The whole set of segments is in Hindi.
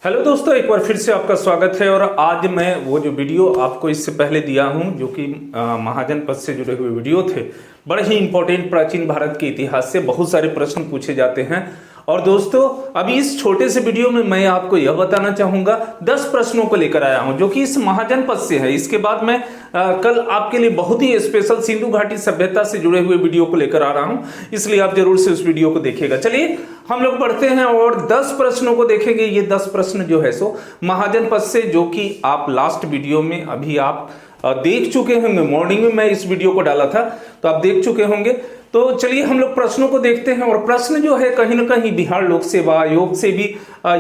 हेलो दोस्तों, एक बार फिर से आपका स्वागत है। और आज मैं वो जो वीडियो आपको इससे पहले दिया हूं जो कि महाजनपद से जुड़े हुए वीडियो थे, बड़े ही इंपॉर्टेंट प्राचीन भारत के इतिहास से बहुत सारे प्रश्न पूछे जाते हैं। और दोस्तों, अभी इस छोटे से वीडियो में मैं आपको यह बताना चाहूंगा 10 प्रश्नों को लेकर आया हूं जो कि इस महाजनपद से है। इसके बाद मैं कल आपके लिए बहुत ही स्पेशल सिंधु घाटी सभ्यता से जुड़े हुए वीडियो को लेकर आ रहा हूं, इसलिए आप जरूर से उस वीडियो को देखिएगा। चलिए हम लोग बढ़ते हैं और 10 प्रश्नों को देखेंगे। ये 10 प्रश्न जो है सो महाजनपद से, जो कि आप लास्ट वीडियो में अभी आप देख चुके होंगे। मॉर्निंग में मैं इस वीडियो को डाला था तो आप देख चुके होंगे। तो चलिए हम लोग प्रश्नों को देखते हैं। और प्रश्न जो है कहीं ना कहीं बिहार लोक सेवा आयोग से भी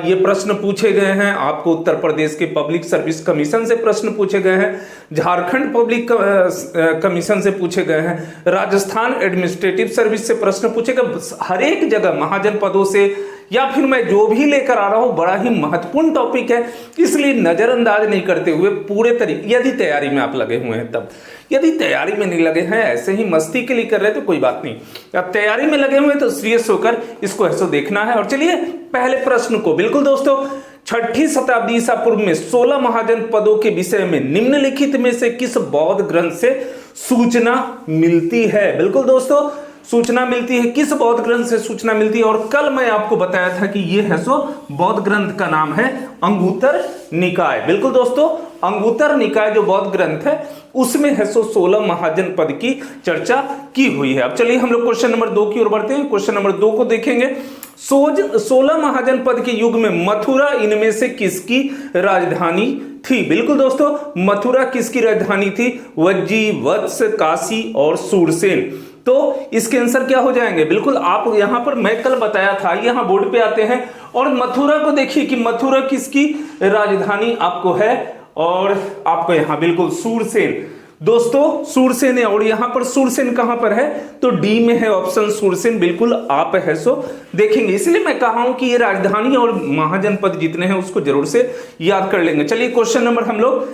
ये प्रश्न पूछे गए हैं। आपको उत्तर प्रदेश के पब्लिक सर्विस कमीशन से प्रश्न पूछे गए हैं, झारखंड पब्लिक कमीशन से पूछे गए हैं, राजस्थान एडमिनिस्ट्रेटिव सर्विस से प्रश्न पूछे गए। हर एक जगह महाजनपदों से या फिर मैं जो भी लेकर आ रहा हूं बड़ा ही महत्वपूर्ण टॉपिक है, इसलिए नजरअंदाज नहीं करते हुए पूरे तरीके, यदि तैयारी में आप लगे हुए हैं तब, यदि तैयारी में नहीं लगे हैं, ऐसे ही मस्ती के लिए कर रहे तो कोई बात नहीं। अब तैयारी में लगे हुए तो सीरियस होकर इसको ऐसे देखना है। और चलिए पहले प्रश्न को, बिल्कुल दोस्तों, 6ठी शताब्दी ईसा पूर्व में 16 महाजनपदों के विषय में निम्नलिखित में से किस बौद्ध ग्रंथ से सूचना मिलती है? बिल्कुल दोस्तों, सूचना मिलती है। किस बौद्ध ग्रंथ से सूचना मिलती है? और कल मैं आपको बताया था कि यह है सो बौद्ध ग्रंथ का नाम है अंगुत्तर निकाय। बिल्कुल दोस्तों, अंगुत्तर निकाय जो बौद्ध ग्रंथ है उसमें है सो 16 महाजनपद की चर्चा की हुई है। अब चलिए हम लोग क्वेश्चन नंबर 2 की ओर बढ़ते हैं। क्वेश्चन नंबर 2 को देखेंगे। 16 महाजनपद के युग में मथुरा इनमें से किसकी राजधानी थी? बिल्कुल दोस्तों, मथुरा किसकी राजधानी थी? वज्जी, वत्स, काशी और सूरसेन। तो इसके आंसर क्या हो जाएंगे? बिल्कुल आप यहां पर, मैं कल बताया था, यहां बोर्ड पे आते हैं और मथुरा को देखिए कि मथुरा किसकी राजधानी आपको है, और आपको यहां बिल्कुल सूरसेन, दोस्तों सूरसेन है। और यहां पर सूरसेन कहां पर है? तो डी में है ऑप्शन सूरसेन। बिल्कुल आप है सो देखेंगे, इसलिए मैं कहा हूं कि ये राजधानी और महाजनपद जितने हैं उसको जरूर से याद कर लेंगे। चलिए क्वेश्चन नंबर हम लोग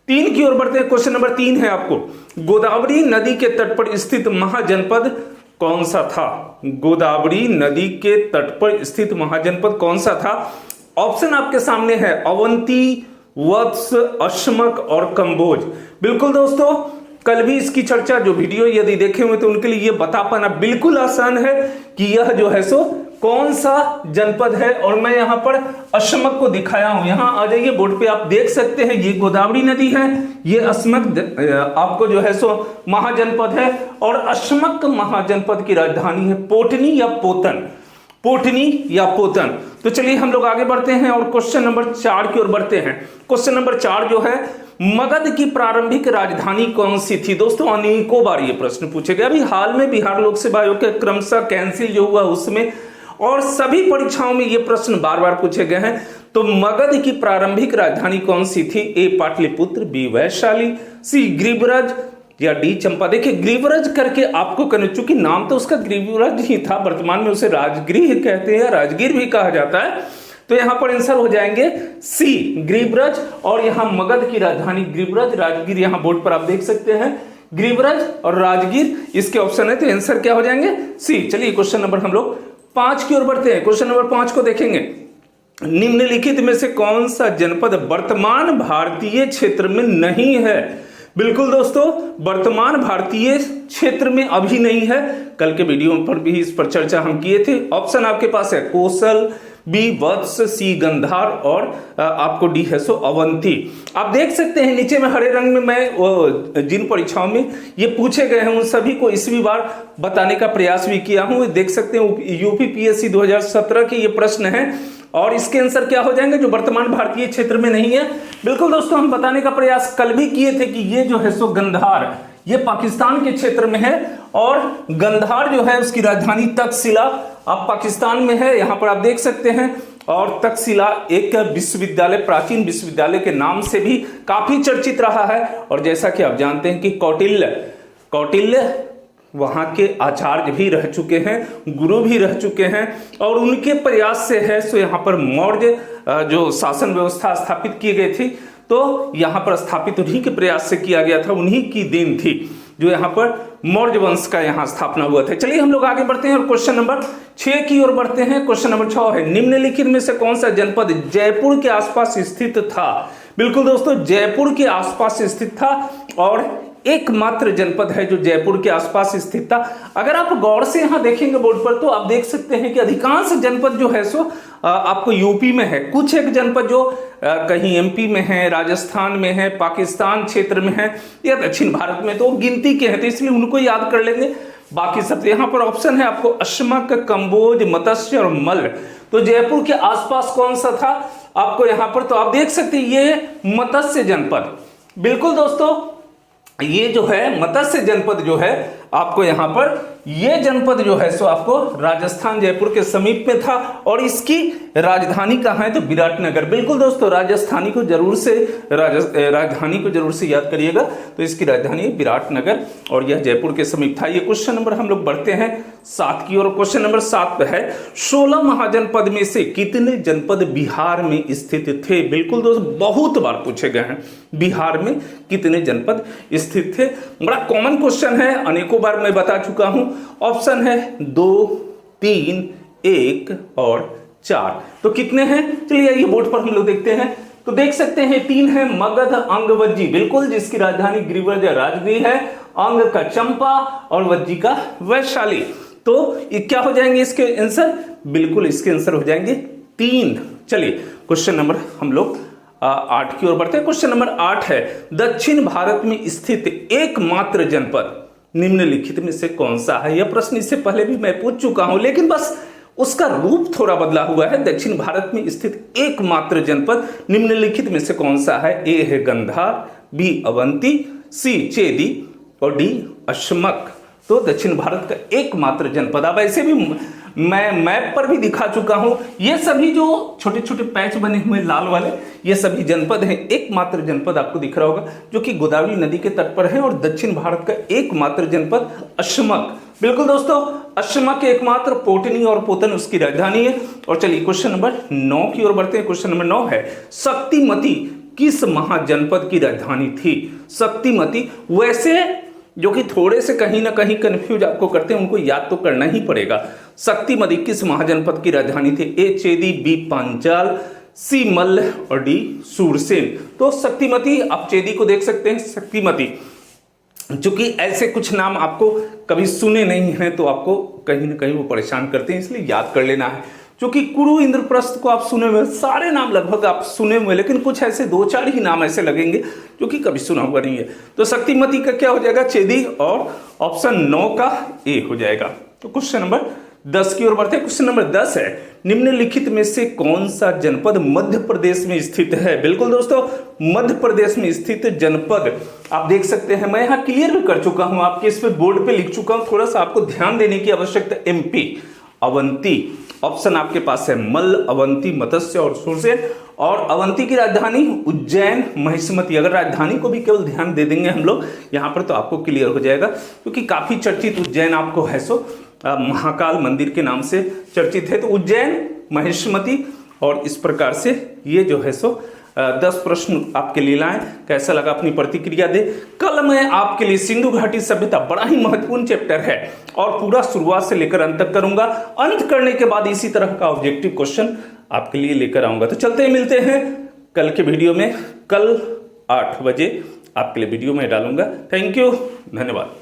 3 की ओर बढ़ते हैं। क्वेश्चन नंबर 3 है आपको, गोदावरी नदी के तट पर स्थित महाजनपद कौन सा था? गोदावरी नदी के तट पर स्थित महाजनपद कौन सा था? ऑप्शन आपके सामने है अवंती, वत्स, अश्मक और कंबोज। बिल्कुल दोस्तों, कल भी इसकी चर्चा, जो वीडियो यदि देखे हुए तो उनके लिए ये बता पाना बिल्कुल आसान है कि यह जो है सो कौन सा जनपद है। और मैं यहां पर अश्मक को दिखाया हूं, यहां आ जाइए बोर्ड पे, आप देख सकते हैं ये गोदावरी नदी है, ये अश्मक आपको जो है सो महाजनपद है। और अश्मक महाजनपद की राजधानी है पोटनी या पोतन, पोटनी या पोतन। तो चलिए हम लोग आगे बढ़ते हैं और क्वेश्चन नंबर 4 की ओर बढ़ते हैं। क्वेश्चन नंबर 4 जो है, मगध की प्रारंभिक राजधानी कौन सी थी? दोस्तों अनेकों बार ये प्रश्न पूछे गए। अभी हाल में बिहार लोक सेवा आयोग के क्रमशः कैंसिल जो हुआ उसमें, और सभी परीक्षाओं में ये प्रश्न बार बार पूछे गए हैं। तो मगध की प्रारंभिक राजधानी कौन सी थी? ए पाटलिपुत्र, बी वैशाली, सी ग्रीवराज या डी चंपा। देखिए ग्रीवराज करके आपको कहने, चूंकि नाम तो उसका ग्रीवराज ही था, वर्तमान में उसे राजगृह कहते हैं, राजगीर भी कहा जाता है। तो यहां पर आंसर हो जाएंगे सी ग्रीवराज। और यहां मगध की राजधानी ग्रीवराज, राजगीर यहां बोर्ड पर आप देख सकते हैं, ग्रीवराज और राजगीर इसके ऑप्शन है। तो आंसर क्या हो जाएंगे? सी। चलिए क्वेश्चन नंबर हम लोग 5 की ओर बढ़ते हैं। क्वेश्चन नंबर 5 को देखेंगे, निम्नलिखित में से कौन सा जनपद वर्तमान भारतीय क्षेत्र में नहीं है? बिल्कुल दोस्तों, वर्तमान भारतीय क्षेत्र में अभी नहीं है। कल के वीडियो पर भी इस पर चर्चा हम किए थे। ऑप्शन आपके पास है कोसल, बी वत्स, सी गंधार और आपको डी है सो अवंती। आप देख सकते हैं नीचे में हरे रंग में, मैं जिन परीक्षाओं में ये पूछे गए हैं उन सभी को इसवी बार बताने का प्रयास भी किया हूं। देख सकते हैं यूपीपीएससी 2017 के ये प्रश्न है और इसके आंसर क्या हो जाएंगे? जो वर्तमान भारतीय क्षेत्र में नहीं है। बिल्कुल दोस्तों, हम बताने का प्रयास कल भी किए थे कि ये जो है सो गंधार, ये पाकिस्तान के क्षेत्र में है, और गंधार जो है उसकी राजधानी तक्षशिला अब पाकिस्तान में है, यहां पर आप देख सकते हैं। और तक्षशिला एक विश्वविद्यालय, प्राचीन विश्वविद्यालय के नाम से भी काफी चर्चित रहा है। और जैसा कि आप जानते हैं कि कौटिल्य वहां के आचार्य भी रह चुके हैं, गुरु भी रह चुके हैं, और उनके प्रयास से है सो यहाँ पर मौर्य जो शासन व्यवस्था स्थापित की गई थी, तो यहाँ पर स्थापित उन्हीं के प्रयास से किया गया था, उन्हीं की देन थी। जो यहाँ पर मौर्य वंश का यहाँ स्थापना हुआ था। चलिए हम लोग आगे बढ़ते हैं और क्वेश्चन नंबर 6 की ओर बढ़ते हैं। क्वेश्चन नंबर 6 है, निम्नलिखित में से कौन सा जनपद जयपुर के आसपास स्थित था? बिल्कुल दोस्तों, जयपुर के आसपास स्थित था और एकमात्र जनपद है जो जयपुर के आसपास स्थित था। अगर आप गौर से यहां देखेंगे बोर्ड पर तो आप देख सकते हैं कि अधिकांश जनपद जो है सो आपको यूपी में है। कुछ एक जनपद जो कहीं एमपी में है, राजस्थान में है, पाकिस्तान क्षेत्र में है या दक्षिण भारत में, तो गिनती के हैं तो इसलिए उनको याद कर लेंगे। बाकी सब यहाँ पर ऑप्शन है आपको अश्मक, कंबोज, मत्स्य और मल्ल। तो जयपुर के आसपास कौन सा था आपको यहाँ पर, तो आप देख सकते हैं ये मत्स्य जनपद। बिल्कुल दोस्तों, ये जो है मत्स्य जनपद जो है आपको यहाँ पर, ये जनपद जो है सो आपको राजस्थान जयपुर के समीप में था और इसकी राजधानी कहाँ है तो विराटनगर। बिल्कुल दोस्तों, राजधानी को जरूर से याद करिएगा। तो इसकी राजधानी विराटनगर और यह जयपुर के समीप था। ये क्वेश्चन नंबर हम लोग बढ़ते हैं 7 की ओर। क्वेश्चन नंबर 7 है, 16 महाजनपद में से कितने जनपद बिहार में स्थित थे? बिल्कुल दोस्तों, बहुत बार पूछे गए हैं, बिहार में कितने जनपद स्थित थे। बड़ा कॉमन क्वेश्चन है, अनेकों बार मैं बता चुका हूं। ऑप्शन है 2, 3, 1 और 4। तो कितने हैं चलिए ये बोर्ड पर हम लोग देखते हैं। तो देख सकते हैं 3 है मगध, अंग, वज्जी। बिल्कुल, जिसकी राजधानी गिरिव्रज राजगीर है, अंग का चंपा और वज्जी का वैशाली। तो ये क्या हो जाएंगे इसके आंसर? बिल्कुल इसके आंसर हो जाएंगे 3। चलिए क्वेश्चन नंबर हम लोग 8 की ओर बढ़ते हैं। क्वेश्चन नंबर 8 है, दक्षिण भारत में स्थित एकमात्र जनपद निम्नलिखित में से कौन सा है? यह प्रश्न इससे पहले भी मैं पूछ चुका हूं, लेकिन बस उसका रूप थोड़ा बदला हुआ है। दक्षिण भारत में स्थित एकमात्र जनपद निम्नलिखित में से कौन सा है? ए है गंधार, बी अवंती, सी चेदी और डी अश्मक। तो दक्षिण भारत का एकमात्र जनपद, अब ऐसे भी मैं मैप पर भी दिखा चुका हूं, ये सभी जो छोटे छोटे पैच बने हुए लाल वाले, ये सभी जनपद हैं। एकमात्र जनपद आपको दिख रहा होगा जो कि गोदावरी नदी के तट पर है और दक्षिण भारत का एकमात्र जनपद अश्मक। बिल्कुल दोस्तों, अश्मक एकमात्र, पोटनी और पोतन उसकी राजधानी है। और चलिए क्वेश्चन नंबर 9 की ओर बढ़ते हैं। क्वेश्चन नंबर 9 है, शक्तिमती किस महाजनपद की राजधानी थी? शक्तिमती, वैसे जो कि थोड़े से कहीं ना कहीं कंफ्यूज आपको करते हैं, उनको याद तो करना ही पड़ेगा। शक्तिमती किस महाजनपद की राजधानी थी? ए चेदी, बी पांचाल, सी मल्ल और डी सूरसेन। तो शक्तिमती, आप चेदी को देख सकते हैं, शक्तिमती, चूंकि ऐसे कुछ नाम आपको कभी सुने नहीं हैं तो आपको कहीं ना कहीं वो परेशान करते हैं, इसलिए याद कर लेना है। क्योंकि कुरु, इंद्रप्रस्थ को आप सुने हुए, सारे नाम लगभग आप सुने हुए, लेकिन कुछ ऐसे 2-4 ही नाम ऐसे लगेंगे जो कि कभी सुना हुआ नहीं है। तो शक्तिमती का क्या हो जाएगा? चेदी, और ऑप्शन 9 का ए हो जाएगा। तो क्वेश्चन नंबर 10 की ओर बढ़ते हैं। क्वेश्चन नंबर 10 है, निम्नलिखित में से कौन सा जनपद मध्य प्रदेश में स्थित है? बिल्कुल दोस्तों, मध्य प्रदेश में स्थित जनपद आप देख सकते हैं, मैं यहाँ क्लियर भी कर चुका हूं, आपके इस पे बोर्ड पे लिख चुका हूं, थोड़ा सा आपको ध्यान देने की आवश्यकता। एमपी, अवंती, ऑप्शन आपके पास है मल्ल, अवंती, मत्स्य और सूरसेन। और अवंती की राजधानी उज्जैन, महिष्मती। अगर राजधानी को भी केवल ध्यान दे देंगे हम लोग यहाँ पर तो आपको क्लियर हो जाएगा, क्योंकि काफी चर्चित उज्जैन आपको है सो महाकाल मंदिर के नाम से चर्चित है। तो उज्जैन, महिष्मती, और इस प्रकार से ये जो है सो 10 प्रश्न आपके लिए लाए। कैसा लगा अपनी प्रतिक्रिया दे। कल मैं आपके लिए सिंधु घाटी सभ्यता, बड़ा ही महत्वपूर्ण चैप्टर है और पूरा शुरुआत से लेकर अंत तक करूंगा। अंत करने के बाद इसी तरह का ऑब्जेक्टिव क्वेश्चन आपके लिए लेकर आऊंगा। तो चलते हैं, मिलते हैं कल के वीडियो में। कल 8 बजे आपके लिए वीडियो में डालूंगा। थैंक यू, धन्यवाद।